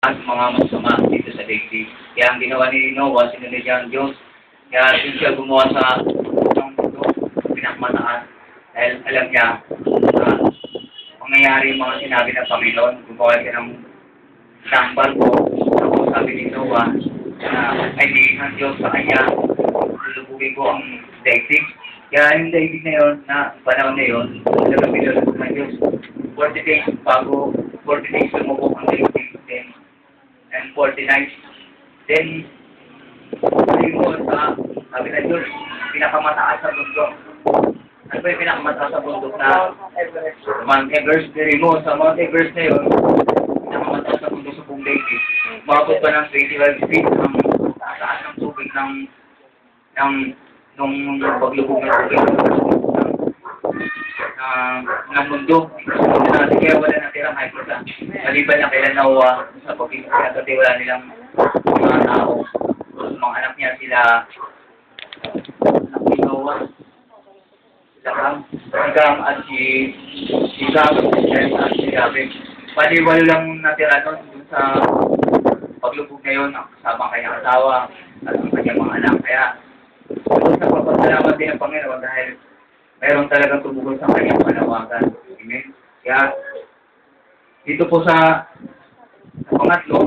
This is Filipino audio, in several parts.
ang mga masama dito sa daigdig. Kaya ang ginawa ni Noah, sinunod niya ang Diyos. Kaya doon siya gumawa sa ng mundo, pinakamataas. Dahil alam niya na mangyayari yung mga sinabi ng Panginoon. Gumawa siya ng isang barko. Tapos sabi ni Noah, ay hindi ng Diyos sa kanya, lulubugin ko ang daigdig. Kaya yung daigdig na yun, na panahon na yun, talagang pinulubog ng Diyos. 40 days bago, 40 days lumubog ang daigdig. And 40 nights. Then, sabi mo sa, sabi na Diyos, pinakamataas sa bundok. Ano ba yung pinakamataas sa bundok na Mount Everest? Diri mo, sa Mount Everest na yun, pinakamataas sa bundok sa buong daigdig. Umabot pa ng 25 feet ang taas ng tubig nung paglubog ng tubig ng mundo. Kaya wala natirang hydrosa. Maliban na kailan Noah sa pagkakatiwala nilang mga tao. Mga anak niya sila ni Noah, sila Ham at si Gam at si Gabin. Paliwalo lang natira doon sa paglubog na yun, kasama kanyang asawa at ang kanyang mga anak. Kaya nagpapasalamat din ang Panginoon dahil mayroon talagang tumugon sa kanyang panawagan. Amen? Kaya, dito po sa pangatlo,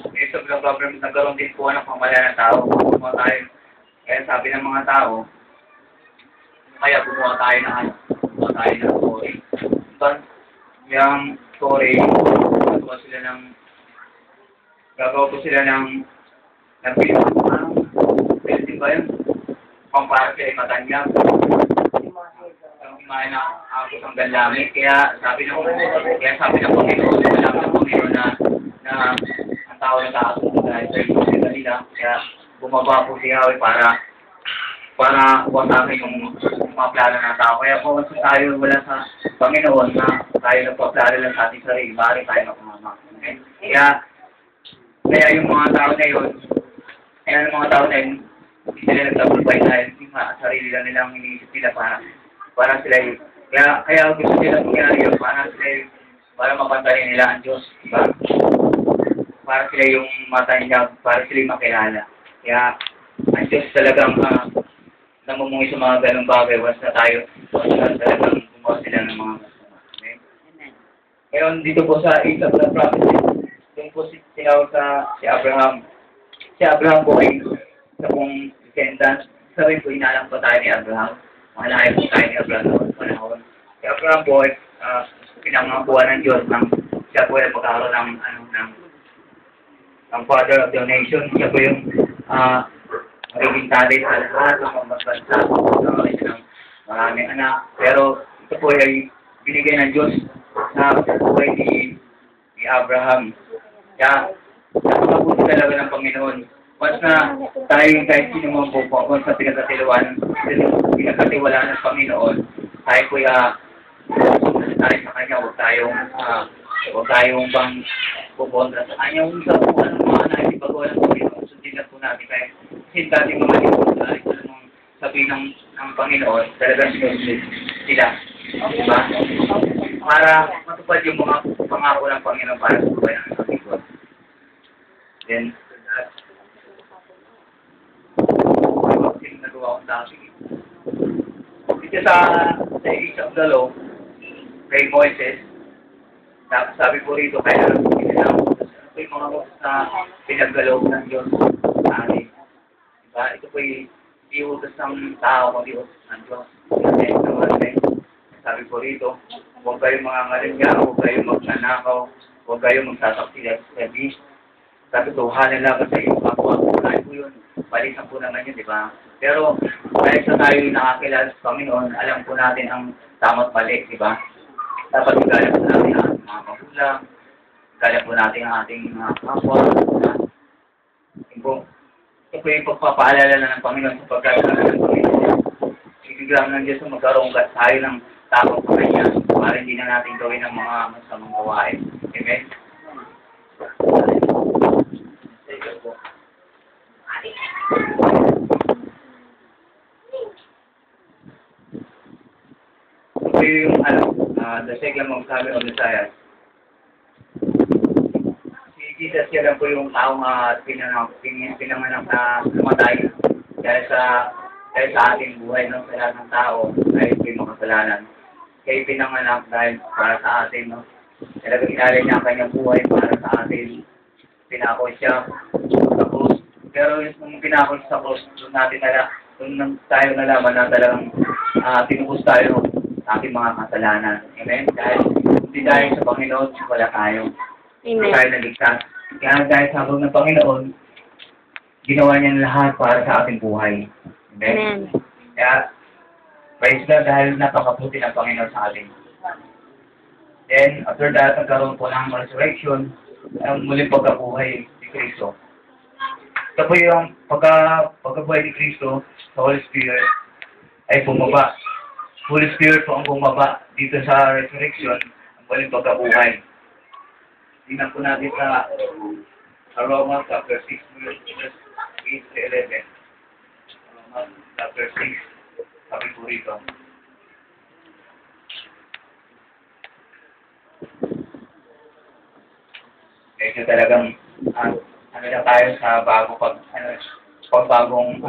sa bilang government, nagkaroon din po ng pamahala ng tao. Gumawa tayo. Kaya sabi ng mga tao, kaya gumawa tayo ng story. Yung story, gagawa po sila ng building ba yun? Pamparke ay matanyag. Ang imahe na ako ang gandamit. Kaya sabi ng Panginoon, alam ng Panginoon na ang tao na kakasunod dahil sa ito nila. Kaya bumaba po si Yahweh para wasakin yung mga plano ng tao. Kaya kung tayo wala sa Panginoon na tayo nagpaplano lang sa ating sarili, maaari tayo makumama. Okay? Kaya yung mga tao na yun, hindi sila nagtagumpay dahil yung sarili lang nilang iniisip nila para sila yun. Kaya gusto nila mangyari yun, para mapantayin nila ang Diyos, diba? Para sila yung matanya, para sila yung makilala. Kaya ang Diyos talagang namumuhay sa mga ganong bagay, once na talagang gumawa sila ng mga masama. Okay? Ngayon, dito po sa Isaac na prophecy, yung po tinawag si Abraham. Si Abraham po ay sa kung descendants, sabihin po, inalang po tayo ni Abraham. Mahalayan po tayo ni Abraham noon panahon. Si Abraham po ay pinangakuha ng Diyos siya po ay magkakaroon ng father of the nation. Siya po yung magiging tatay sa lahat ng mga bansa. Ng maraming anak. Pero ito po ay binigay ng Diyos sa buhay ni Abraham. Kaya napakabuti talaga ng Panginoon. Once na tayo kahit sino mga po, once na pinagkatiwalaan ng Panginoon, tayo po tayo sa Kanya, huwag tayong pang pupunta sa Kanya. Kung sa po, mga natin pagawa ng Panginoon, sundin na po natin kayo. Kasi dating mga lipunta, ito namang sabihin ng Panginoon, talagang sinusunod sila. Diba? Para matupad yung mga pangako ng Panginoon para sa buhay ng Panginoon. Then, nagawa ko dati. Dito sa Age of the Law, kay Moises, sabi po rito, kaya ano po yung mga utos na pinaggalaw ng Diyos sa atin. Diba? Ito po yung di utos ng tao, kundi utos ng Diyos. Sabi po rito, huwag kayong mga ngalinga, huwag kayong magnanakaw, huwag kayong magsasaksi. Sabi ko, halalaga sa iyo, kapwa. Tayo po yun. Balisan po naman yun, di ba? Pero, dahil sa tayo nakakilala sa Panginoon, alam po natin ang tama't mali, di ba? Dapat igalang po natin ang ating mga magulang, igalang po natin ang ating mga kapwa. Ito po yung pagpapaalala na ng Panginoon sa pagkakilala ng Panginoon. Ibiglang ng Diyos na magkaroon tayo ng takot sa Kanya para hindi na natin gawin ang mga masamang gawain. Amen? Ito yung the second of Samuel of Messiah. Si siya lang po yung taong pinanganak na lumatay dahil sa ating buhay ng sa lahat ng tao dahil po yung makasalanan. Kaya pinanganak dahil para sa atin, no? Talagang inalay niya ang kanyang buhay para sa atin. Pinako siya sa krus. Pero yung pinako sa krus, doon tayo nalaman na talagang tinubos tayo sa ating mga kasalanan. Amen? Dahil hindi dahil sa Panginoon, wala tayo. Hindi tayo naligtas. Kaya dahil sa habang ng Panginoon, ginawa niya lahat para sa ating buhay. Amen? Amen. Kaya, praise God dahil napakabuti ng Panginoon sa atin. Then, after that, nagkaroon po ng resurrection, ang muling pagkabuhay ni Kristo. Ito po yung pagkabuhay ni Kristo sa Holy Spirit ay bumaba. Holy Spirit po ang bumaba dito sa resurrection, ang muling pagkabuhay. Tingnan po natin sa Romans chapter 6, verse 8 to 11. Romans chapter 6, sabi po rito. Medyo talagang ano na tayo sa pagbagong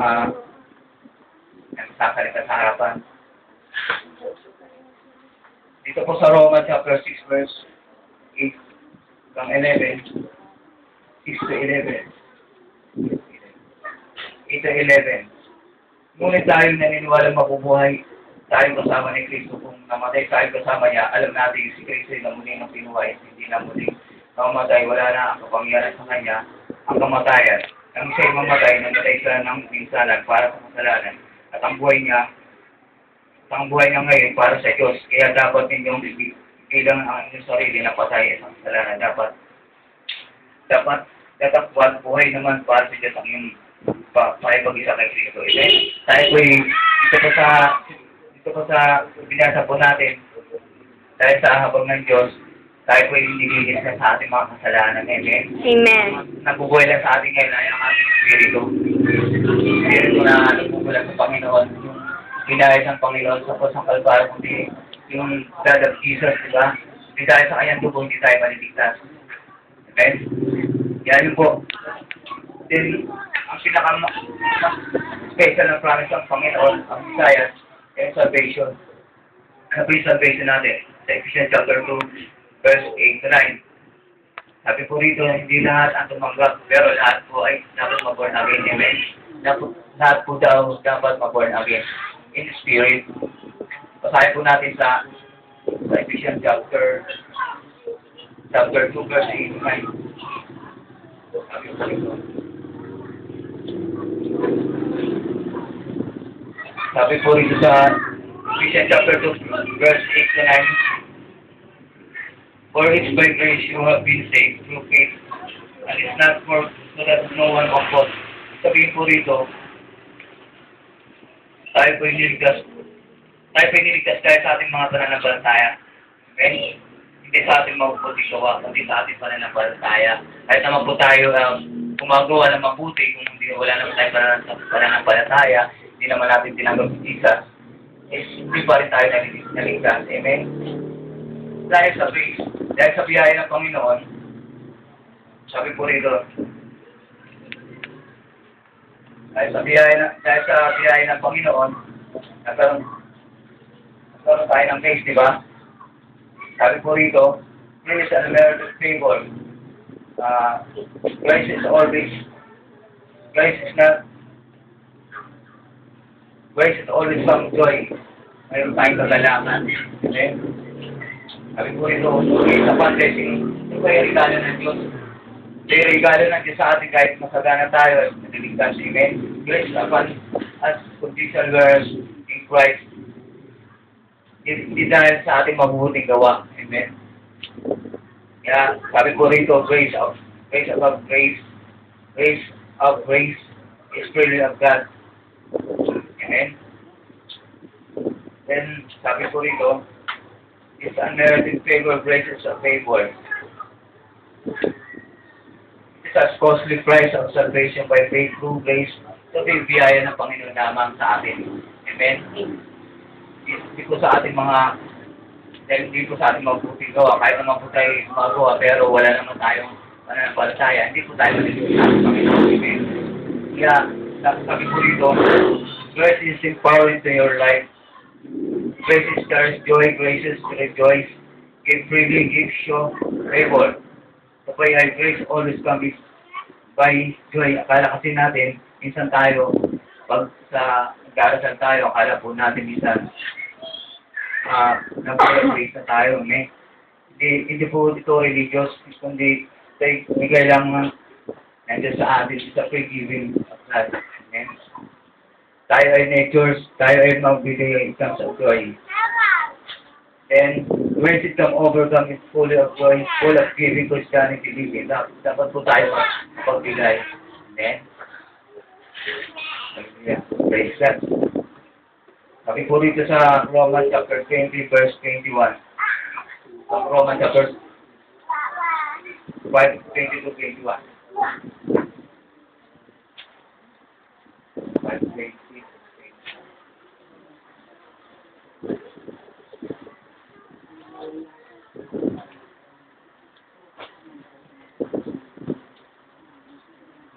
nagsasalita sa harapan. Dito po sa Romans chapter 6 verse 8 hanggang 11, 6 to 11. 8 to 11. Ngunit tayo naniniwala mabubuhay tayo kasama ni Kristo. Kung namatay tayo kasama niya, alam natin si Kristo ay namuling ng pinuhay, hindi namuling mamatay, wala na ang kapangyarihan sa kanya, ang kamatayan. Ang siya'y namatay siya ng minsalan para sa kasalanan. At ang buhay niya ngayon para sa Diyos. Kaya dapat ninyong bilang ang inyong sarili na patay sa kasalanan. Dapat buhay naman para sa Diyos ang inyong pakipag-isa kay Kristo. Tayo po'y ito po sa binasa po natin, dahil sa habang ng Diyos, tayo po'y nililis na sa ating mga kasalanan. Amen? Amen. Nabubuhay lang sa ating ngayon ay ang ating Espiritu. Espiritu na nabubuhay sa Panginoon. Yung ginayas ng Panginoon sa Kalbaryo, kundi yung blood of Jesus, diba? Hindi dahil sa kanyang dugo, hindi tayo maliligtas. Amen? Yan yun po. Then, ang pinaka-special na promise ng Panginoon, ang Messiah, ay salvation. Ano po yung salvation natin? Sa Ephesians chapter 2, verse 8 to 9. Sabi po rito, hindi lahat ang tumanggap, pero lahat po ay dapat ma-born again. Amen? Lahat po daw dapat ma-born again. In spirit. Basahin po natin sa Ephesians chapter 2, verse 8 to 9. Sabi po rito. Sabi po rito sa Ephesians chapter 2, verse 8 to 9. For it's by grace you have been saved through faith, and it's not for so that no one will boast. Sabihin po rito, tayo po iniligtas dahil sa ating mga pananampalataya. Amen? Hindi sa ating mabubuti gawa, kundi sa ating pananampalataya. Kahit naman po tayo gumagawa ng mabuti, kung hindi wala naman tayo pananampalataya, hindi naman natin tinanggap si Jesus, hindi pa rin tayo naligtas. Amen? Dahil sa biyaya ng Panginoon, sabi po rito, dahil sa biyaya ng Panginoon, nagkaroon tayo ng grace, di ba? Sabi po rito, grace and merited favor. Grace is always some joy. Mayroon tayong kagalakan. Okay? Sabi po rito, grace upon blessing. Ito ay regalo ng Diyos. Ito ay regalo ng Diyos sa atin kahit masagana tayo at natiligtas. Amen? Grace upon us, conditional verse in Christ. Hindi dahil sa ating mabubuting gawa. Amen? Kaya sabi po rito, grace above grace. Grace of grace is freely of God. Amen? Then, sabi po rito, it's unmerited favor, grace is a favor. It's a costly price of salvation by faith through grace. Ito yung biyaya ng Panginoon lamang sa atin. Amen? Hindi po sa ating mabuting gawa. Kahit naman po tayo magawa, pero wala naman tayong mananampalataya, hindi po tayo malilimutan sa Panginoon. Amen. Kaya, sabi po dito, grace is empowering to your life. Grace is courage, joy, grace is to rejoice. Give freely, give show, favor. Kapag ay grace always comes by joy. Akala kasi natin, minsan tayo, pag sa nagdarasal tayo, akala po natin minsan, nag-grace na tayo. Amen. Hindi po ito religious, kundi bigay lang nandiyan sa atin sa forgiving of God. Amen. Tayo ay natures, tayo ay magbigay isang sa joy. And when it come overcome is full of joy, full of giving Christianity living. Dapat po tayo magbigay. Amen. Hallelujah. Praise God. Sabi po dito sa Romans chapter 20 verse 21. Romans chapter 5, 20-21. 5:20.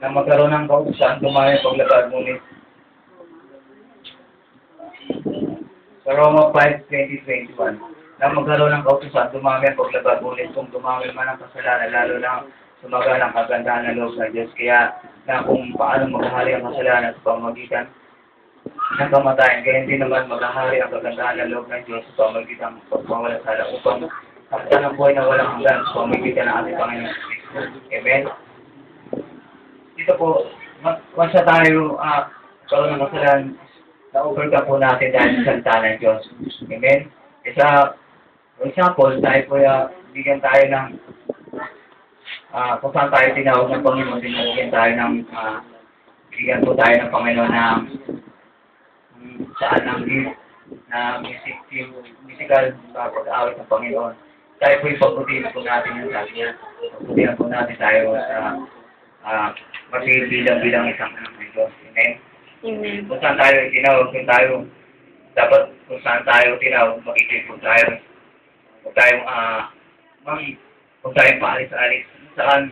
Na magkaroon ng kautusan, dumami paglabag ngunit. Sa Roma 5:20-21, na magkaroon ng kautusan, dumami ang paglabag ngunit kung dumami man ang kasalanan, lalo lang sumagal ang kagandahan ng loob ng Diyos. Kaya na kung paano maghahari ang kasalanan sa pamamagitan ng kamatayan, kaya hindi naman maghahari ang kagandahan ng loob ng Diyos sa pamamagitan ng pagpawalasala upang kapta ng buhay na walang hanggan sa pamamagitan ng ating Panginoon. Amen. Dito po, once na tayo karoon ng kasalanan, na-overcome po natin dahil sa salita ng Diyos. Amen? For example, tayo po, bigyan tayo ng, kung saan tayo tinawag ng Panginoon, bigyan tayo ng, bigyan po tayo ng Panginoon ng, saan ng gift, na musical pag-awit ng Panginoon. Tayo po ipagputihan po natin yung sabi niya. Pagputihan po natin tayo sa, bilang isang anak ng Diyos. Amen? Amen. Kung saan tayo tinawag, dapat kung saan tayo tinawag, makikita po tayo. Huwag tayong paalis-alis. Saan,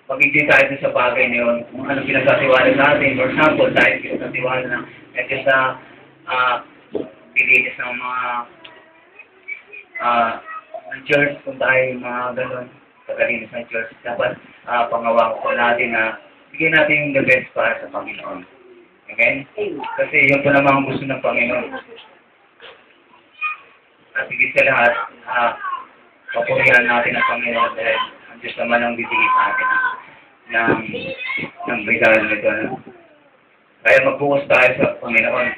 magiging tayo sa bagay na yun. Kung ano pinagkatiwala natin. For example, tayo pinagkatiwala na medyo sa bilinis ng mga ng church, kung tayo mga gano'n, kagalinis ng church, dapat pangawang po natin na bigyan natin yung the best para sa Panginoon. Amen? Kasi yun po naman ang gusto ng Panginoon. At higit sa lahat, papurihan natin ang Panginoon dahil ang Diyos naman ang bibigay sa atin ng regalo nito. Kaya mag-focus tayo sa Panginoon.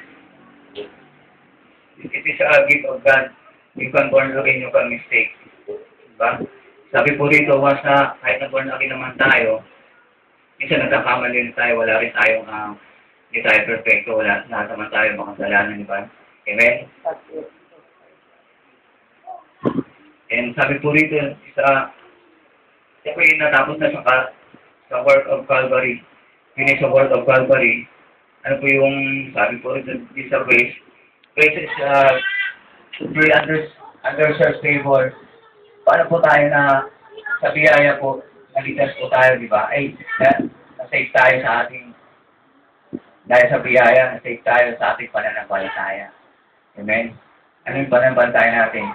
It is a gift of God. You can born again, you can mistake. Diba? Sabi po rito, once na kahit na born again naman tayo, minsan nagkakamali rin tayo, wala rin tayong, hindi tayo perfecto, lahat naman tayo makasalanan, di ba? Amen? And sabi po rito, siya po yung natapos na sa work of Calvary. Yun sa work of Calvary, ano po yung, sabi po rito, sa grace. Grace is, very underserved favor. Paano po tayo na sa biyaya po, nalitas po tayo, di ba? Ay, na-save tayo sa ating, dahil sa biyaya, na-save tayo sa ating pananampalataya. Amen? Ano yung pananampalataya natin?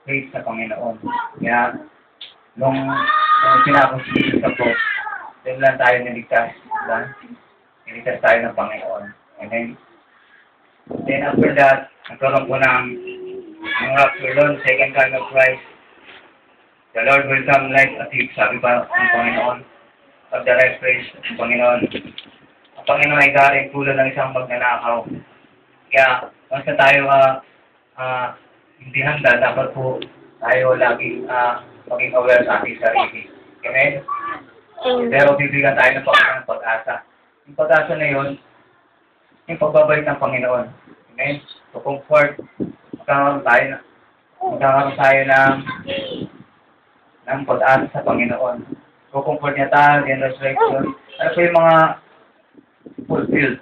Faith sa Panginoon. Kaya, nung pinakos sa cross, doon lang tayo niligtas. Diba? Niligtas tayo ng Panginoon. Amen? Then after that, nagkaroon po ng rapture doon, second coming of Christ. The Lord will come like a thief, sabi pa ng Panginoon. Of the right place, ng Panginoon. Ang Panginoon ay daring tulad ng isang magnanakaw. Kaya, once na tayo hindi handa, dapat po tayo lagi maging aware sa ating sarili. Amen? Pero bibigyan tayo ng Panginoon pag-asa. Yung pag-asa na yun, yung pagbabalik ng Panginoon. Amen? So, comfort, magkakaroon tayo ng pag-asa sa Panginoon. So, comfort niya tayo, and resurrection. Ano po yung mga fulfilled?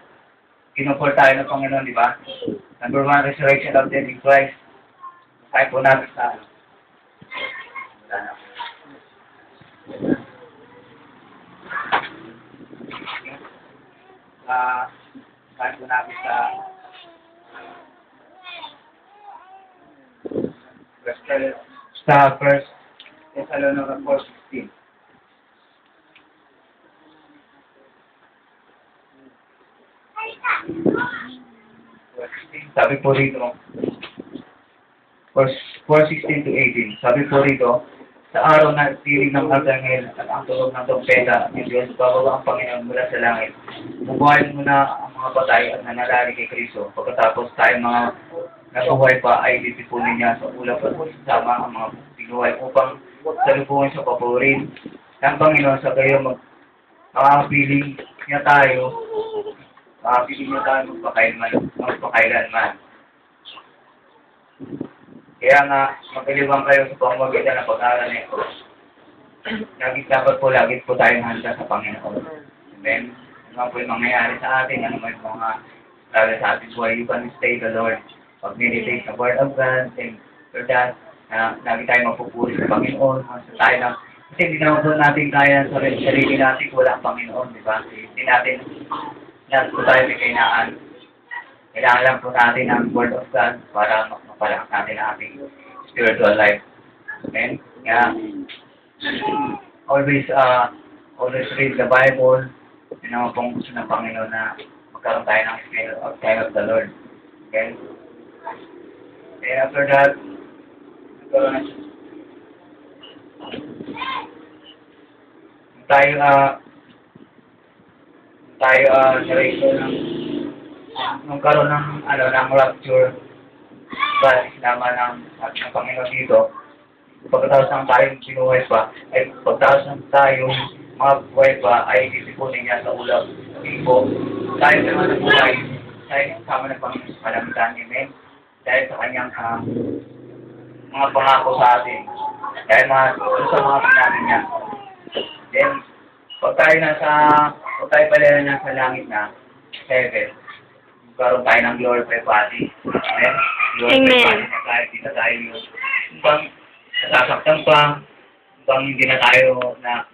Kinumfort tayo ng Panginoon, di ba? Number 1, resurrection of dead in Christ. Tayo po natin sa Kahit po natin sa First Thessalonians 4:16. Sabi po rito, 4:16 to 18. Sabi po rito, sa araw na tinig ng arkanghel at ang tunog ng trompeta ng Diyos, bababa ang Panginoon mula sa langit. Bubuhayin muna ang mga patay at nanalari kay Kristo. Pagkatapos tayo mga nabuhay pa ay titipunin niya sa ulap at sama ang mga binuhay upang salubungin sa papurin ng Panginoon sa kayo makakapiling niya tayo magpakailanman. Kaya nga, magkaliwang kayo sa pamamagitan ng pag-aaral nito. Dapat po tayong handa sa Panginoon. Amen. Ano po yung mangyayari sa atin, ano may mga lalo sa ating buhay, you can stay the Lord. Pag-meditate sa Word of God, and for that, lagi tayo mapupuri sa Panginoon. Kasi hindi naman po natin kaya sa sarili natin kung wala ang Panginoon, di ba? Hindi natin po tayo may kainaan. Kailangan lang po natin ang Word of God para mapalak natin ang ating spiritual life. Amen? Yeah. Always read the Bible. Yun naman pong gusto ng Panginoon na magkaroon tayo ng spirit of time of the Lord. Okay? And after that, nung karoon ng rapture ba naman ng Panginoon dito, pagkatapos ng tayong binuhay pa, ay pagkatapos ng tayong mga buhay pa, ay titipunin niya sa ulap. Ipo, tayo naman ng buhay, tayo kasama ng Panginoon sa kalamitan. Amen? Dahil sa kanyang mga pangako sa atin. Dahil sa mga sinabi niya. Then, pag tayo pala na sa langit na, heaven, karoon tayo ng glorified body. Amen? Glorified body na kahit di na tayo bang nasasaktan pa, bang hindi na tayo na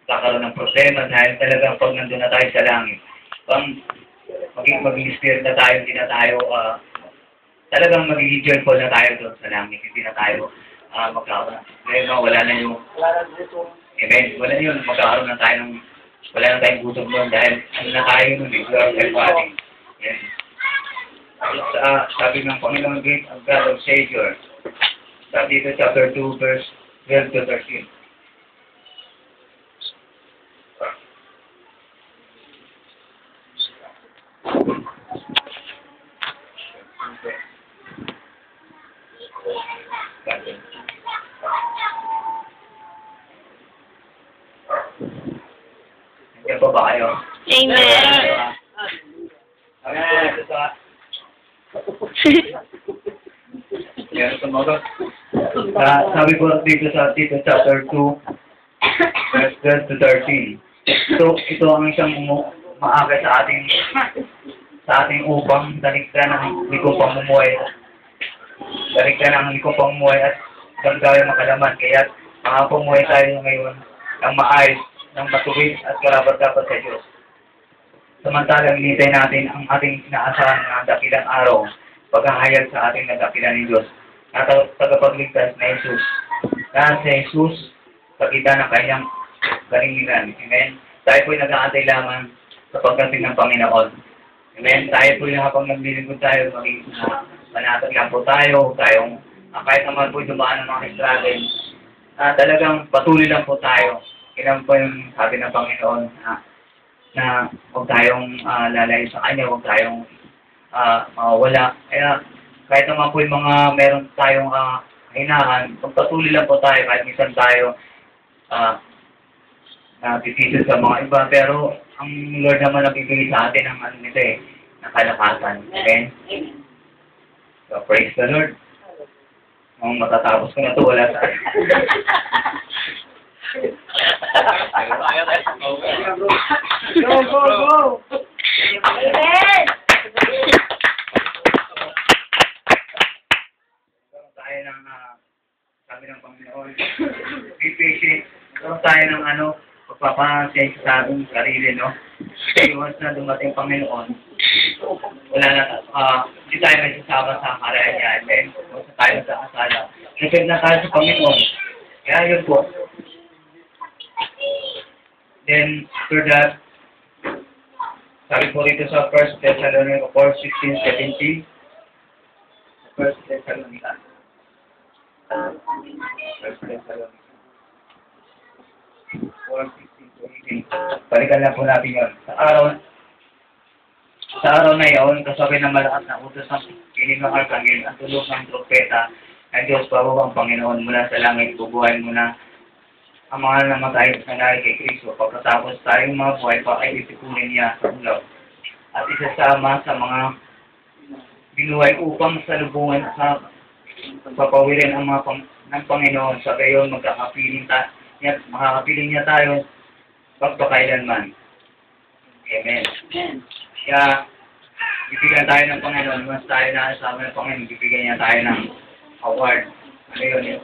kakaroon ng problema dahil talagang pag nandun na tayo sa langit, bang maging spirit na tayo, hindi na tayo talagang magiging joyful na tayo doon sa langit, hindi na tayo magkakaroon ng problema, wala na yung amen, wala na yun, magkakaroon na tayo wala na tayong gutom doon dahil ano na tayo nun, glorified body. Yan. Sabi ng Panginoon God of Savior, sabi dito chapter 2 verse 12 to 13. Nandiyan pa ba kayo? Amen. Sabi ko dito sa Tito chapter 2 verse 12 to 13. Ito ang isang maagay sa ating upang daligtan ng likong pamumuhay. Daligtan ng likong pamumuhay at gagawin makalaman. Kaya makapumuhay tayo ngayon ng maayos, ng matuwid at karapat-dapat sa Diyos. Samantalang hinintay natin ang ating inaasahan na dakilang araw, paghahayag sa ating nadakilan ni Diyos, na tagapagligtas na Jesus. Na si Jesus, pagkita ng kanyang galingan. Amen? Tayo po'y nag-aantay lamang sa pagdating ng Panginoon. Amen? Tayo po'y habang naglilingkod tayo, maging manatag lang po tayo, kahit naman po'y dumaan ng mga struggle, talagang patuloy lang po tayo. Kailan po yung sabi ng Panginoon na huwag tayong lalayo sa Kanya, huwag tayong mawawala. Kaya kahit naman po yung mga meron tayong hinahan, pagpatuloy lang po tayo, kahit minsan tayo napipisil sa mga iba, pero ang Lord naman nagbibigay sa atin ng ng kalakasan. Okay? So, praise the Lord. Nung matatapos ko na ito, wala sa akin. Go! Amen! Tayo ng sabi ng Panginoon, be patient. Karoon tayo ng pagpapasense sa ating sarili, no? Kasi once na dumating Panginoon, wala na, hindi tayo may sasama sa karaya niya. And then, once na tayo sa kasala, nagpag na tayo sa Panginoon. Kaya yun po. Then, after that, sabi po rito sa 1 Thessalonica 4:16-17, 1 Thessalonica. 1 Thessalonica 4:16-18. Balikan lang po natin yun. Sa araw na iyon, kasabay ng malakas na utos ng kinig ng arkanghel, ang tulog ng trompeta, ang Diyos bababa ang Panginoon mula sa langit, bubuhayin muna ang mga namatay sa nangyari kay Kristo. Pagkatapos tayong mga buhay pa ay itipunin niya sa ulaw at isasama sa mga binuhay upang salubungan sa papawirin ang mga ng Panginoon. Sa gayon makakapiling niya tayo pagpakailanman. Amen. Kaya bibigyan tayo ng Panginoon. Once tayo nakasama ng Panginoon, bibigyan niya tayo ng award. Ano yun?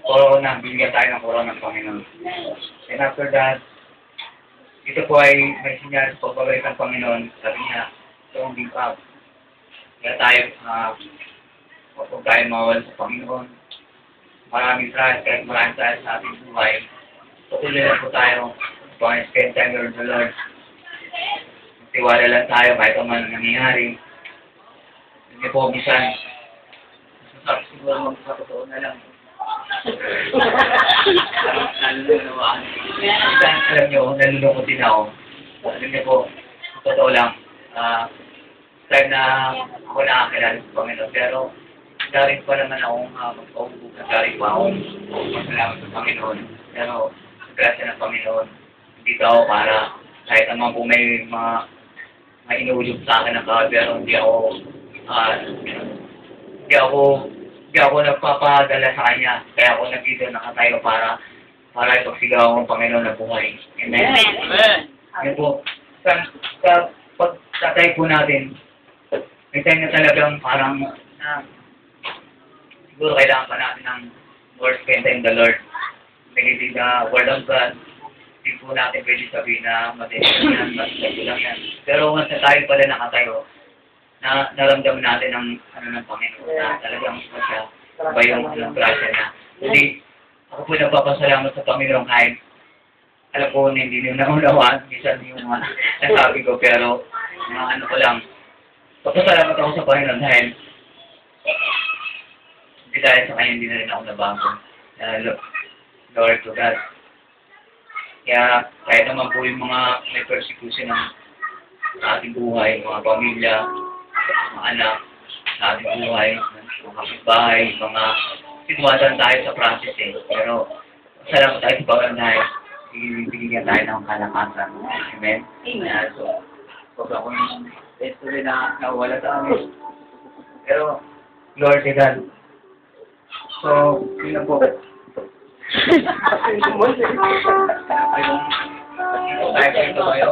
Corona. Bibigyan tayo ng corona ng Panginoon. And after that, ito po ay may sinyal sa pagbabalik ng Panginoon. Sabi niya, don't give up. Kaya tayo, huwag tayo mawala sa Panginoon. Maraming trials, kahit maraming trials sa ating buhay. Patuloy lang po tayo. Spend time with the Lord. Tiwala lang tayo kahit ang man nangyayari. Hindi po minsan, siguro magpapatotoo na lang. Alam nyo, nalulungkot din ako. Alam nyo po, totoo lang. Time na ako nakakilala sa Panginoon. Pero, galing pa naman akong magpaumbog na galing pa akong masalamat sa Panginoon. Pero, sa grasya ng Panginoon, dito ako para kahit naman po may mga inuulog sa akin ng tao, pero hindi ako nagpapadala sa kanya. Kaya ako nandito nakatayo para ipagsigaw ang Panginoon na buhay. Amen? Amen. Yan po. Sa pagtatay po natin, may time na talagang parang siguro kailangan pa natin ng more spend time the Lord. Nagitig na Word of God. Hindi po natin pwede sabihin na matindi yan, matindi lang yan. Pero once na tayo pala nakatayo, naramdaman natin ang ng Panginoon na talagang siya ba yung grasya niya. Hindi, ako po nagpapasalamat sa Panginoon kahit alam ko na hindi nyo naunawaan minsan yung nasabi ko, pero ano ko lang, papasalamat ako sa Panginoon dahil hindi dahil sa kanya hindi na rin ako nabago. Lord to God. Kaya kahit naman po yung mga may persecution ng ating buhay, mga pamilya, mga anak, sa ating buhay, mga kapitbahay, mga sitwasyon tayo sa process eh. Pero salamat tayo sa Panginoon dahil bibigyan tayo ng kalakasan. Amen? Amen. So, pag ako yung history na nawala sa amin. Pero, Lord to God. So, yun na po. Ayun. Tayo kayo.